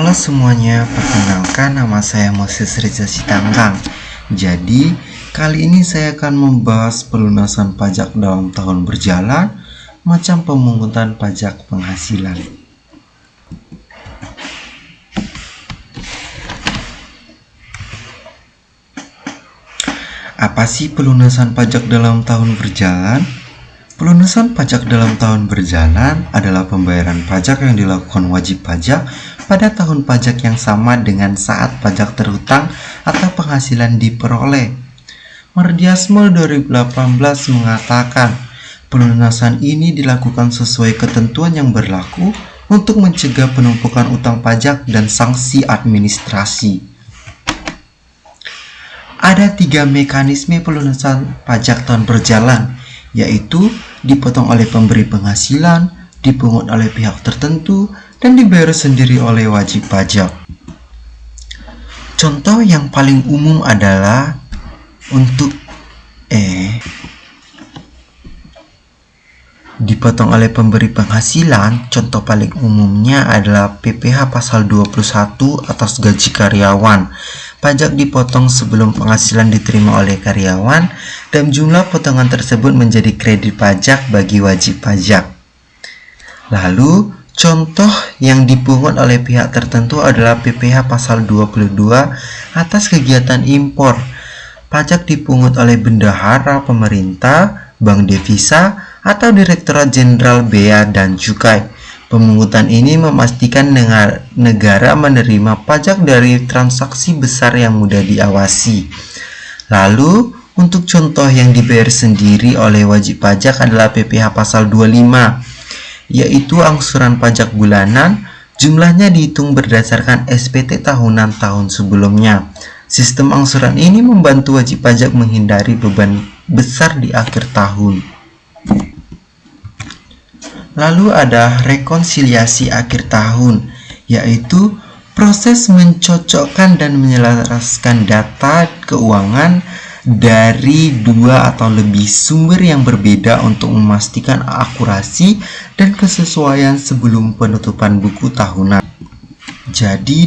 Halo semuanya, perkenalkan nama saya Moses Reza Sitanggang. Jadi, kali ini saya akan membahas pelunasan pajak dalam tahun berjalan, macam pemungutan pajak penghasilan. Apa sih pelunasan pajak dalam tahun berjalan? Pelunasan pajak dalam tahun berjalan adalah pembayaran pajak yang dilakukan wajib pajak pada tahun pajak yang sama dengan saat pajak terhutang atau penghasilan diperoleh. Mardiasme 2018 mengatakan, pelunasan ini dilakukan sesuai ketentuan yang berlaku untuk mencegah penumpukan utang pajak dan sanksi administrasi. Ada 3 mekanisme pelunasan pajak tahun berjalan, yaitu dipotong oleh pemberi penghasilan, dipungut oleh pihak tertentu, dan dibayar sendiri oleh wajib pajak. Contoh yang paling umum adalah untuk dipotong oleh pemberi penghasilan. Contoh paling umumnya adalah PPh pasal 21 atas gaji karyawan. Pajak dipotong sebelum penghasilan diterima oleh karyawan dan jumlah potongan tersebut menjadi kredit pajak bagi wajib pajak. Lalu, contoh yang dipungut oleh pihak tertentu adalah PPh pasal 22 atas kegiatan impor. Pajak dipungut oleh bendahara pemerintah, bank devisa, atau Direktorat Jenderal Bea dan Cukai. Pemungutan ini memastikan negara menerima pajak dari transaksi besar yang mudah diawasi. Lalu, untuk contoh yang dibayar sendiri oleh wajib pajak adalah PPh pasal 25, yaitu angsuran pajak bulanan. Jumlahnya dihitung berdasarkan SPT tahunan tahun sebelumnya. Sistem angsuran ini membantu wajib pajak menghindari beban besar di akhir tahun. Lalu ada rekonsiliasi akhir tahun, yaitu proses mencocokkan dan menyelaraskan data keuangan dari 2 atau lebih sumber yang berbeda untuk memastikan akurasi dan kesesuaian sebelum penutupan buku tahunan. Jadi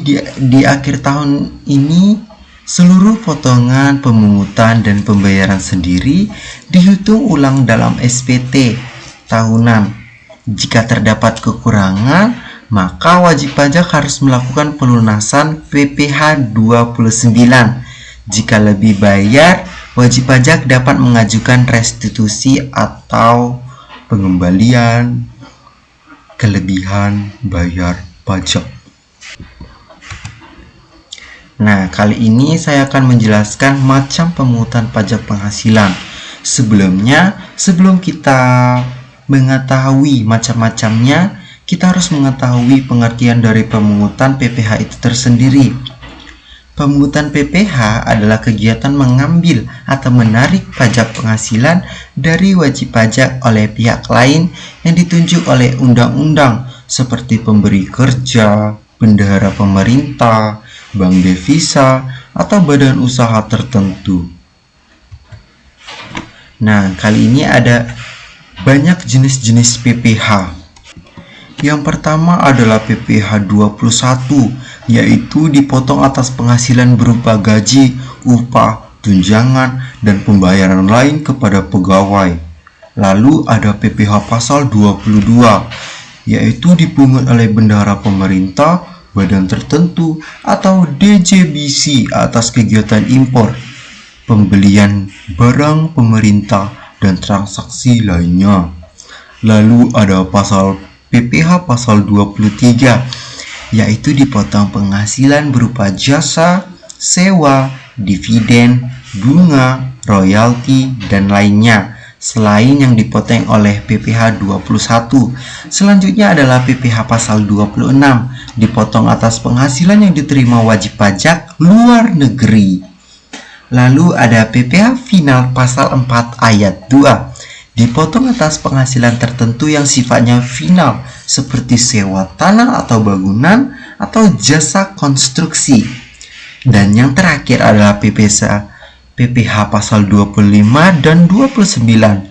di akhir tahun ini, seluruh potongan, pemungutan, dan pembayaran sendiri dihitung ulang dalam SPT tahunan. Jika terdapat kekurangan, maka wajib pajak harus melakukan pelunasan PPh 29. Jika lebih bayar, wajib pajak dapat mengajukan restitusi atau pengembalian kelebihan bayar pajak. Nah, kali ini saya akan menjelaskan macam pemungutan pajak penghasilan. Sebelum kita mengetahui macam-macamnya, kita harus mengetahui pengertian dari pemungutan PPh itu tersendiri. Pemungutan PPh adalah kegiatan mengambil atau menarik pajak penghasilan dari wajib pajak oleh pihak lain yang ditunjuk oleh undang-undang seperti pemberi kerja, bendahara pemerintah, bank devisa, atau badan usaha tertentu. Nah, kali ini ada banyak jenis-jenis PPh. Yang pertama adalah PPh 21, yaitu dipotong atas penghasilan berupa gaji, upah, tunjangan, dan pembayaran lain kepada pegawai. Lalu ada PPh pasal 22, yaitu dipungut oleh bendahara pemerintah, badan tertentu, atau DJBC atas kegiatan impor, pembelian barang pemerintah, dan transaksi lainnya. Lalu ada PPh pasal 23, yaitu dipotong penghasilan berupa jasa, sewa, dividen, bunga, royalti, dan lainnya, selain yang dipotong oleh PPh 21. Selanjutnya adalah PPh pasal 26, dipotong atas penghasilan yang diterima wajib pajak luar negeri. Lalu ada PPh final pasal 4 ayat 2, dipotong atas penghasilan tertentu yang sifatnya final seperti sewa tanah atau bangunan atau jasa konstruksi. Dan yang terakhir adalah PPh pasal 25 dan 29.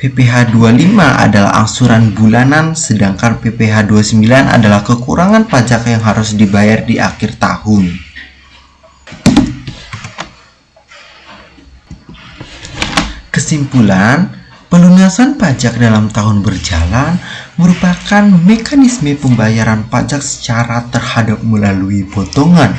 PPh 25 adalah angsuran bulanan, sedangkan PPh 29 adalah kekurangan pajak yang harus dibayar di akhir tahun. Kesimpulan, pelunasan pajak dalam tahun berjalan merupakan mekanisme pembayaran pajak secara terhadap melalui potongan,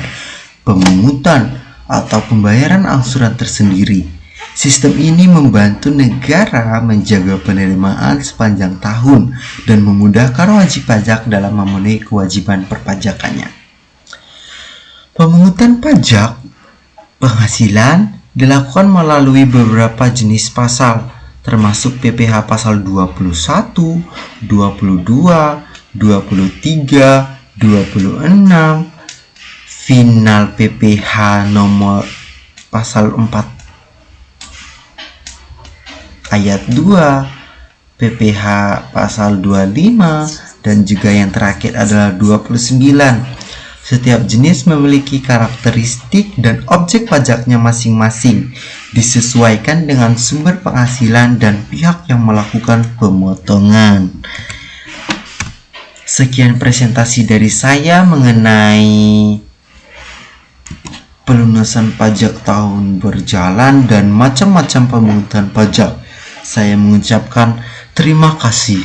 pemungutan, atau pembayaran angsuran tersendiri. Sistem ini membantu negara menjaga penerimaan sepanjang tahun dan memudahkan wajib pajak dalam memenuhi kewajiban perpajakannya. Pemungutan pajak penghasilan dilakukan melalui beberapa jenis pasal, termasuk PPh pasal 21, 22, 23, 26, final PPh nomor pasal 4 ayat 2, PPh pasal 25, dan juga yang terakhir adalah 29. Setiap jenis memiliki karakteristik dan objek pajaknya masing-masing, disesuaikan dengan sumber penghasilan dan pihak yang melakukan pemotongan. Sekian presentasi dari saya mengenai pelunasan pajak tahun berjalan dan macam-macam pemungutan pajak. Saya mengucapkan terima kasih.